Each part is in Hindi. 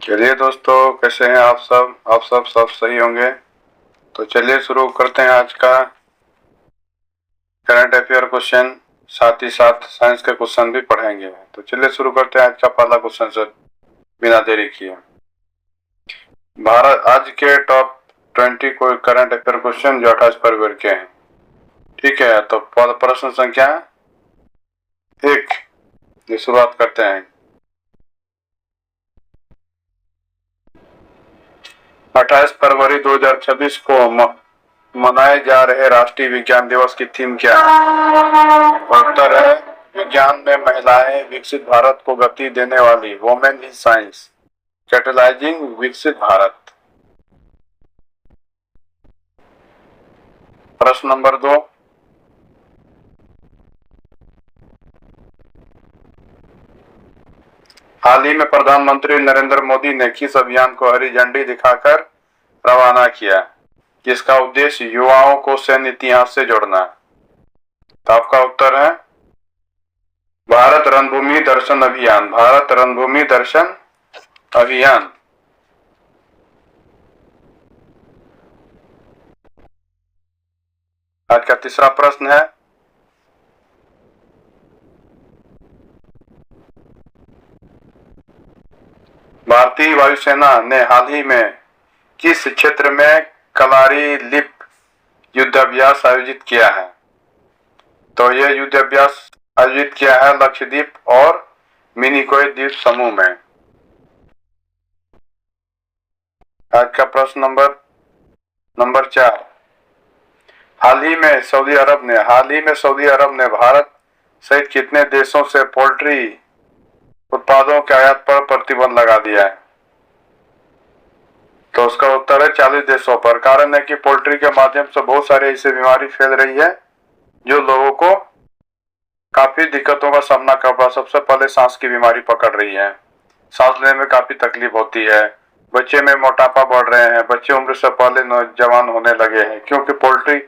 चलिए दोस्तों, कैसे हैं आप सब सब सही होंगे। तो चलिए शुरू करते हैं आज का करंट अफेयर क्वेश्चन, साथ ही साथ साइंस के क्वेश्चन भी पढ़ेंगे। तो चलिए शुरू करते हैं आज का पहला क्वेश्चन सर, बिना देरी किए। भारत आज के टॉप 20 को करंट अफेयर क्वेश्चन जो 28 फरवरी के हैं। ठीक है, तो प्रश्न संख्या 1 ये शुरुआत करते हैं। 28 फरवरी 2026 को मनाए जा रहे राष्ट्रीय विज्ञान दिवस की थीम क्या है? उत्तर है विज्ञान में महिलाएं, विकसित भारत को गति देने वाली, वोमेन इन साइंस, कैटलाइजिंग विकसित भारत। प्रश्न नंबर 2, हाल ही में प्रधानमंत्री नरेंद्र मोदी ने किस अभियान को हरी झंडी दिखाकर रवाना किया, जिसका उद्देश्य युवाओं को सैन्य इतिहास से जोड़ना है? तो आपका उत्तर है भारत रणभूमि दर्शन अभियान। भारत रणभूमि दर्शन अभियान। आज का तीसरा प्रश्न है, भारतीय वायुसेना ने हाल ही में किस क्षेत्र में कलारी लिप युद्धाभ्यास आयोजित किया है? तो यह युद्धाभ्यास आयोजित किया है लक्षद्वीप और मिनिकॉय द्वीप समूह में। आज का प्रश्न नंबर 4, हाल ही में सऊदी अरब ने भारत सहित कितने देशों से पोल्ट्री उत्पादों के आयात पर प्रतिबंध लगा दिया है? तो उसका उत्तर है 40 देशों पर। कारण है कि पोल्ट्री के माध्यम से बहुत सारी ऐसी बीमारी फैल रही है जो लोगों को काफी दिक्कतों का सामना कर रहा है। सबसे पहले सांस की बीमारी पकड़ रही है, सांस लेने में काफी तकलीफ होती है, बच्चे में मोटापा बढ़ रहे हैं, बच्चे उम्र से पहले नौजवान होने लगे हैं, क्योंकि पोल्ट्री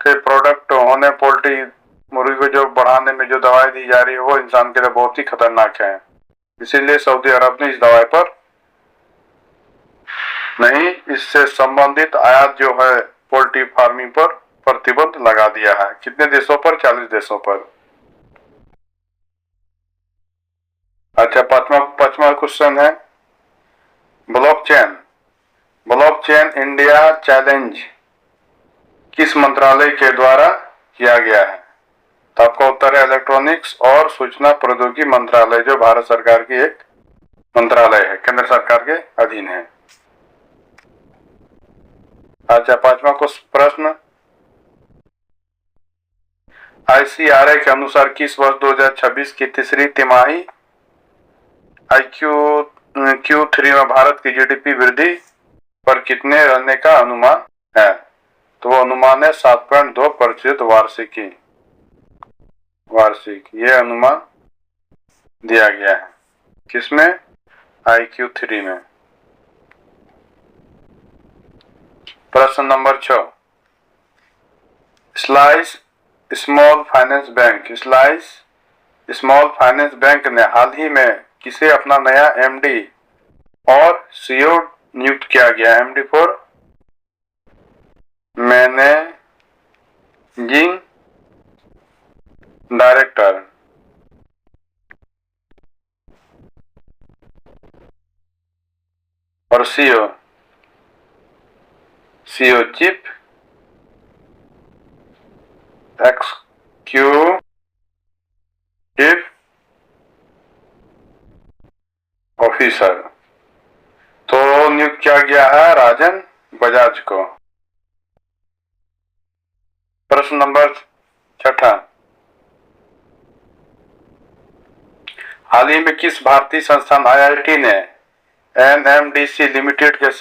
के प्रोडक्ट होने, पोल्ट्री मुर्गी को जो बढ़ाने में जो दवाई दी जा रही है वो इंसान के लिए बहुत ही खतरनाक है। इसीलिए सऊदी अरब ने इस दवाई पर नहीं, इससे संबंधित आयात जो है पोल्ट्री फार्मिंग पर प्रतिबंध लगा दिया है। कितने देशों पर? 40 देशों पर। अच्छा, पांचवा क्वेश्चन है, ब्लॉकचेन इंडिया चैलेंज किस मंत्रालय के द्वारा किया गया है? तो आपका उत्तर है इलेक्ट्रॉनिक्स और सूचना प्रौद्योगिकी मंत्रालय, जो भारत सरकार की एक मंत्रालय है, केंद्र सरकार के अधीन है। अच्छा, पांचवा प्रश्न, ICRA के अनुसार किस वर्ष 2026 की तीसरी तिमाही Q3 में भारत की GDP वृद्धि पर कितने रहने का अनुमान है? तो वो अनुमान है 7.2% वार्षिक ये अनुमान दिया गया है। किसमें? IQ3 में। प्रश्न number 6, slice small finance bank ने हाल ही में किसे अपना नया MD और CEO नियुक्त किया गया? MD for managing director. और CEO चीफ एक्जीक्यूटिव ऑफिसर। तो नियुक्त किया गया है राजन बजाज को। प्रश्न नंबर 6, हाल ही में किस भारतीय संस्थान IIT ने NMDC लिमिटेड के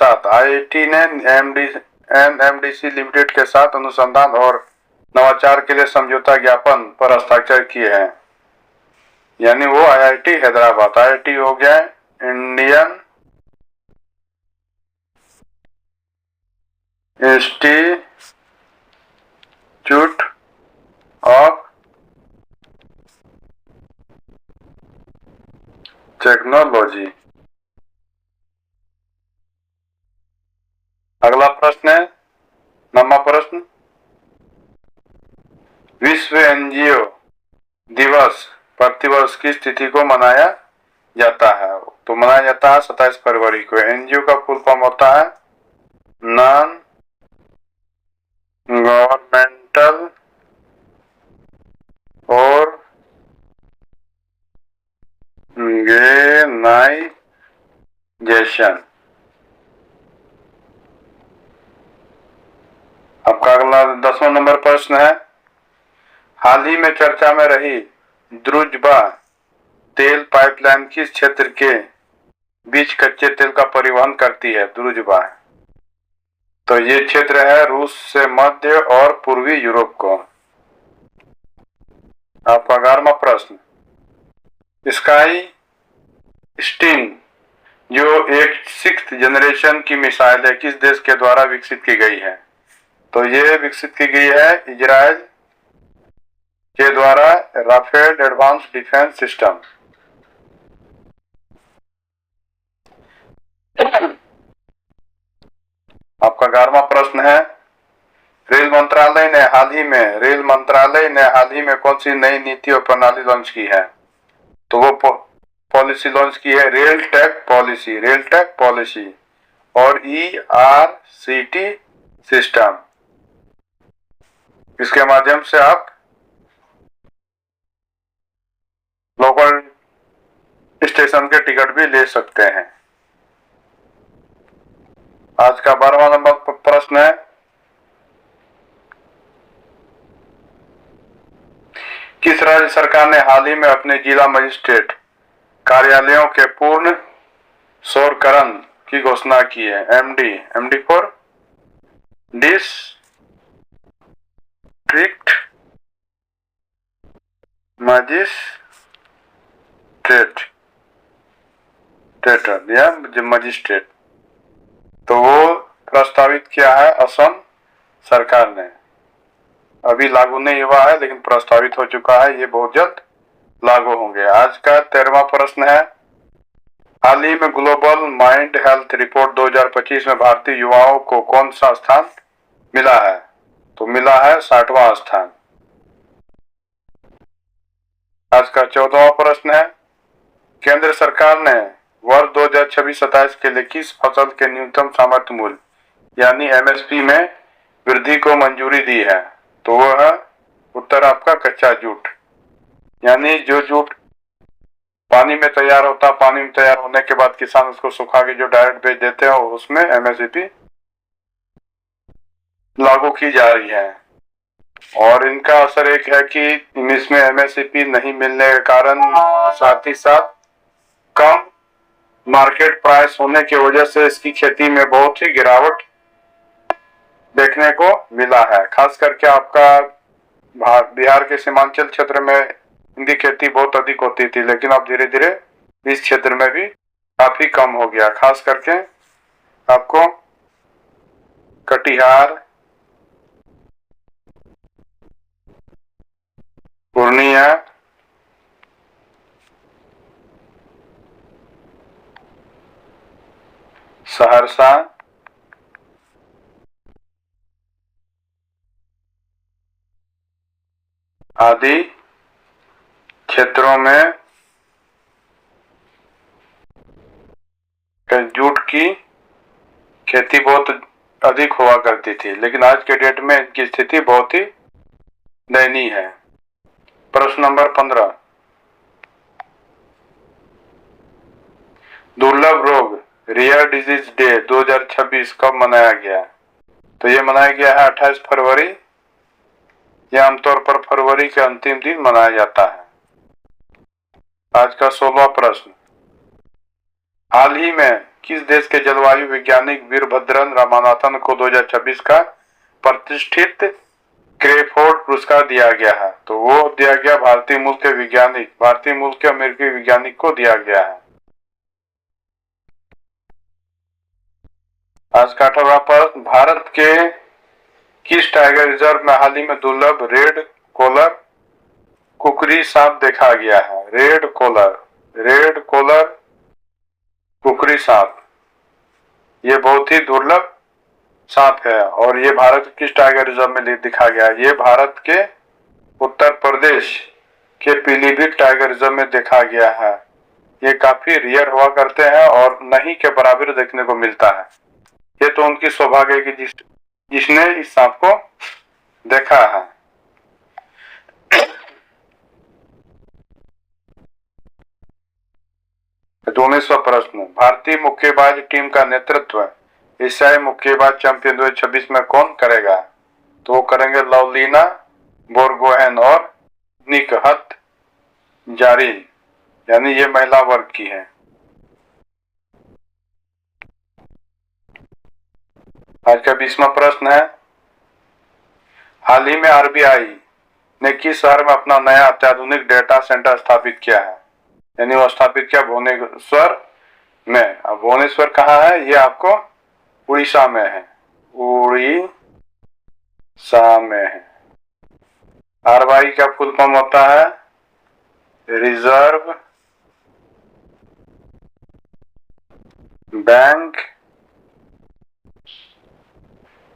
साथ अनुसंधान और नवाचार के लिए समझौता ज्ञापन पर हस्ताक्षर किए हैं? यानी वो IIT हैदराबाद, IIT हो गया इंडियन इंस्टीट्यूट ऑफ टेक्नोलॉजी। अगला प्रश्न है 9वां प्रश्न, विश्व एनजीओ दिवस प्रतिवर्ष किस तिथि को मनाया जाता है? तो मनाया जाता है 27 फरवरी को। एनजीओ का फुल फॉर्म होता है नॉन गवर्नमेंटल ऑर्गेनाइजेशन। आपका अगला 10वां नंबर प्रश्न है, हाल ही में चर्चा में रही द्रुजबा तेल पाइपलाइन किस क्षेत्र के बीच कच्चे तेल का परिवहन करती है? द्रुजबा, तो ये क्षेत्र है रूस से मध्य और पूर्वी यूरोप को। आपका 11वां प्रश्न, स्काई स्टिंग जो एक 6th जनरेशन की मिसाइल है किस देश के द्वारा विकसित की गई है? तो ये विकसित की गई है इजराइल के द्वारा राफेल एडवांस डिफेंस सिस्टम। आपका 11वां प्रश्न है, रेल मंत्रालय ने हाल ही में कौन सी नई नीति और प्रणाली लॉन्च की है? तो वो पॉलिसी लॉन्च की है रेल टैग पॉलिसी और ERCT सिस्टम। इसके माध्यम से आप लोकल स्टेशन के टिकट भी ले सकते हैं। आज का 12वां नंबर प्रश्न है, किस राज्य सरकार ने हाल ही में अपने जिला मजिस्ट्रेट कार्यालयों के पूर्ण सौरकरण की घोषणा की है? MD फॉर डिस्ट्रिक्ट मजिस्ट्रेट, तो वो प्रस्तावित किया है असम सरकार ने। अभी लागू नहीं हुआ है लेकिन प्रस्तावित हो चुका है, ये बहुत जल्द लागू होंगे। आज का 13वां प्रश्न है, हाल ही में ग्लोबल माइंड हेल्थ रिपोर्ट 2025 में भारतीय युवाओं को कौन सा स्थान मिला है? तो मिला है 60वां स्थान। आज का 14वां प्रश्न है, केंद्र सरकार ने वर्ष 2026-27 के लिए किस फसल के न्यूनतम समर्थन मूल्य यानी MSP में वृद्धि को मंजूरी दी है? तो वह है उत्तर आपका कच्चा जूट, यानी जो जूट पानी में तैयार होता है, पानी में तैयार होने के बाद किसान उसको सुखा के जो डायरेक्ट बेच देते हैं उसमें MSP लागू की जा रही है। और इनका असर एक है कि इसमें MSP नहीं मिलने के कारण साथ ही साथ कम मार्केट प्राइस होने की वजह से इसकी खेती में बहुत ही गिरावट देखने को मिला है। खास करके आपका बिहार के सीमांचल क्षेत्र में इनकी खेती बहुत अधिक होती थी, लेकिन अब धीरे धीरे इस क्षेत्र में भी काफी कम हो गया। खास करके आपको कटिहार, पूर्णिया, सहरसा, आदि क्षेत्रों में जूट की खेती बहुत अधिक हुआ करती थी, लेकिन आज के डेट में इनकी स्थिति बहुत ही दयनीय है। प्रश्न नंबर 15, दुर्लभ रोग रेयर डिजीज डे 2026 कब मनाया गया? तो ये मनाया गया है 28 फरवरी। यह आमतौर पर फरवरी के अंतिम दिन मनाया जाता है। आज का 16वां प्रश्न, हाल ही में किस देश के जलवायु वैज्ञानिक वीरभद्रन रामानाथन को 2026 का प्रतिष्ठित क्रेफोर्ड पुरस्कार दिया गया है? तो वो दिया गया भारतीय मूल के अमेरिकी वैज्ञानिक को दिया गया है। आज का 18वां प्रश्न, भारत के किस टाइगर रिजर्व में हाल ही में दुर्लभ रेड कॉलर कुकरी सांप देखा गया है? रेड कॉलर कुकरी सांप, ये बहुत ही दुर्लभ साफ है। और ये भारत के किस टाइगर रिजर्व में दिखा गया है? ये भारत के उत्तर प्रदेश के पीलीभीत टाइगर रिजर्व में देखा गया है। ये काफी रेयर हुआ करते हैं और नहीं के बराबर देखने को मिलता है। ये तो उनकी सौभाग्य है कि जिसने इस सांप को देखा है। 19वां प्रश्न, भारतीय मुक्केबाज टीम का नेतृत्व एशियाई मुक्केबाज चैंपियन 2026 में कौन करेगा? तो वो करेंगे लवलीना बोरगोहेन और निकहत जारीन, यानी ये महिला वर्ग की है। आज का 20वां प्रश्न है, हाल ही में आरबीआई ने किस शहर में अपना नया अत्याधुनिक डेटा सेंटर स्थापित किया है? यानी वो स्थापित किया भुवनेश्वर में। अब भुवनेश्वर कहाँ है? ये आपको उड़ीसा में है, उड़ीसा में है। आरबीआई का फुल फॉर्म होता है रिजर्व बैंक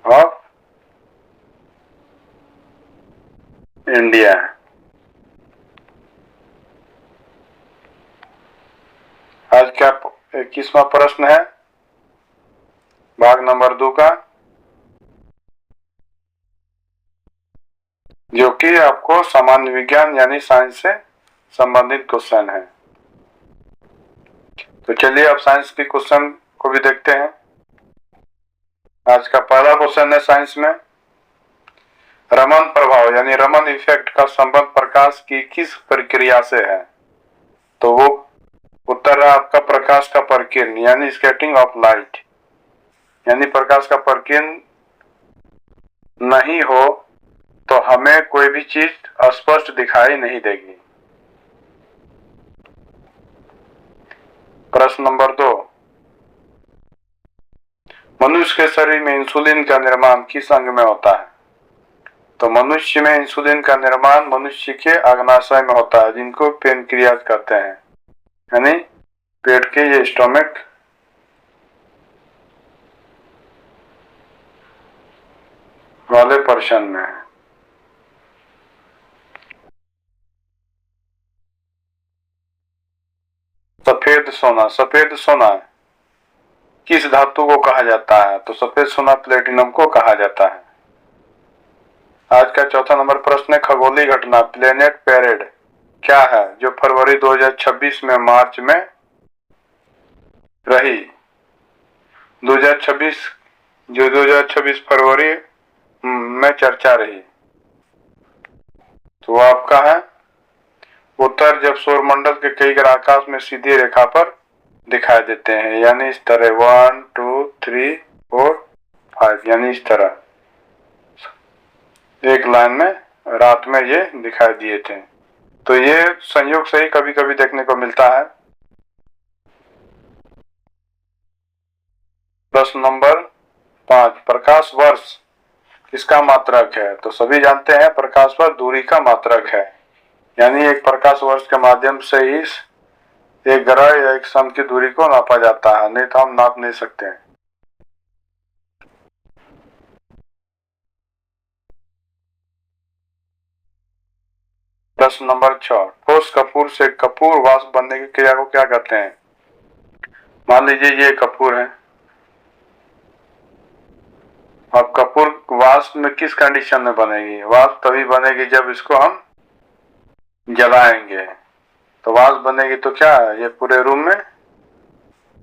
ऑफ इंडिया। आज का 21वां प्रश्न है, भाग नंबर 2 का, जो कि आपको सामान्य विज्ञान यानी साइंस से संबंधित क्वेश्चन है। तो चलिए अब साइंस के क्वेश्चन को भी देखते हैं। आज का पहला क्वेश्चन है साइंस में, रमन प्रभाव यानी रमन इफेक्ट का संबंध प्रकाश की किस प्रक्रिया से है? तो वो उत्तर है आपका प्रकाश का प्रकीर्ण यानी स्कैटरिंग ऑफ लाइट। यानी प्रकाश का प्रकीर्ण नहीं हो तो हमें कोई भी चीज स्पष्ट दिखाई नहीं देगी। प्रश्न नंबर 2, मनुष्य के शरीर में इंसुलिन का निर्माण किस अंग में होता है? तो मनुष्य में इंसुलिन का निर्माण मनुष्य के अग्नाशय में होता है, जिनको पेनक्रियाज कहते हैं, यानी पेट के ये स्टोमक वाले पर्सन में है। सफेद सोना, सफेद सोना किस धातु को कहा जाता है? तो सफेद सोना प्लेटिनम को कहा जाता है। आज का चौथा नंबर प्रश्न है, खगोलीय घटना प्लेनेट पैरेड क्या है जो फरवरी 2026 में मार्च में रही? 2026 फरवरी में चर्चा रही, तो आपका है उत्तर, जब सौरमंडल के कई ग्रह आकाश में सीधी रेखा पर दिखाई देते हैं, यानी इस तरह 1 2 3 4 5, यानी इस तरह एक लाइन में रात में ये दिखाई दिए थे। तो ये संयोग से ही कभी कभी देखने को मिलता है। प्रश्न नंबर 5, प्रकाश वर्ष किसका मात्रक है? तो सभी जानते हैं प्रकाश वर्ष दूरी का मात्रक है, यानी एक प्रकाश वर्ष के माध्यम से ही एक ग्रह या एक सन की दूरी को नापा जाता है, नहीं तो हम नाप नहीं सकते हैं। प्रश्न नंबर 6, ठोस कपूर से कपूर वाष्प बनने की क्रिया को क्या कहते हैं? मान लीजिए ये कपूर है, अब कपूर वाष्प में किस कंडीशन में बनेगी? वाष्प तभी बनेगी जब इसको हम जलाएंगे, तो वाष्प बनेगी तो क्या है, ये पूरे रूम में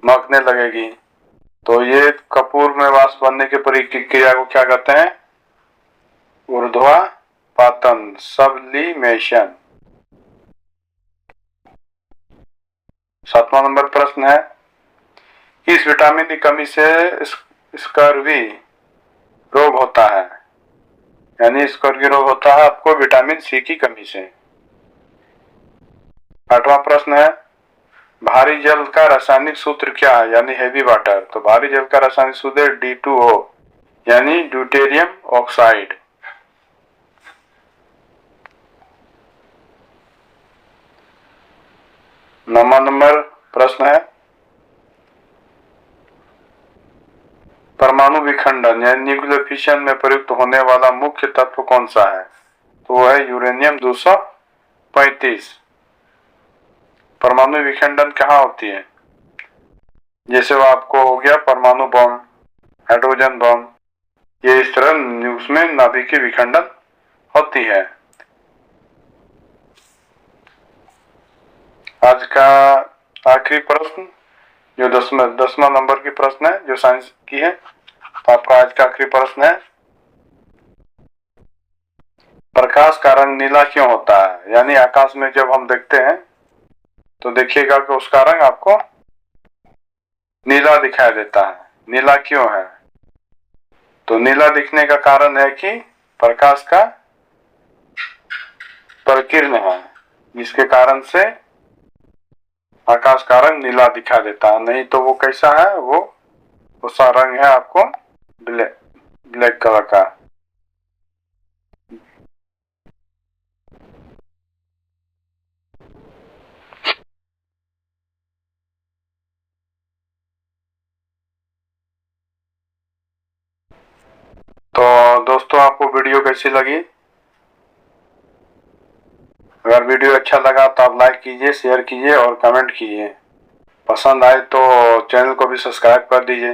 महकने लगेगी। तो ये कपूर में वाष्प बनने की प्रक्रिया को क्या कहते हैं? ऊर्ध्वापातन, सब्लिमेशन। 7वां नंबर प्रश्न है, किस विटामिन की कमी से स्कर्वी रोग होता है? यानी स्कर्वी रोग होता है आपको विटामिन सी की कमी से। 8वां प्रश्न है, भारी जल का रासायनिक सूत्र क्या है? यानी हेवी वाटर। तो भारी जल का रासायनिक सूत्र D2O, यानी ड्यूटेरियम ऑक्साइड। 9वां नंबर प्रश्न है, परमाणु विखंडन यानी न्यूक्लियर फिशन में प्रयुक्त होने वाला मुख्य तत्व कौन सा है? तो वो है यूरेनियम 235। परमाणु विखंडन कहाँ होती है? जैसे वो आपको हो गया परमाणु बम, हाइड्रोजन बम, ये इस तरह उसमें नाभिकीय विखंडन होती है। आज का आखिरी प्रश्न जो 10वां नंबर की प्रश्न है जो साइंस की है, तो आपका आज का आखिरी प्रश्न है, प्रकाश का रंग नीला क्यों होता है? यानी आकाश में जब हम देखते हैं तो देखिएगा कि उसका रंग आपको नीला दिखाई देता है। नीला क्यों है? तो नीला दिखने का कारण है कि प्रकाश का प्रकीर्ण है, जिसके कारण से आकाश का रंग नीला दिखा देता है। नहीं तो वो कैसा है, वो उसका रंग है आपको ब्लैक कलर का। तो दोस्तों आपको वीडियो कैसी लगी? अगर वीडियो अच्छा लगा तो आप लाइक कीजिए, शेयर कीजिए और कमेंट कीजिए। पसंद आए तो चैनल को भी सब्सक्राइब कर दीजिए।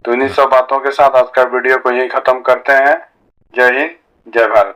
तो इन्हीं सब बातों के साथ आज का वीडियो को यही खत्म करते हैं। जय हिंद, जय भारत।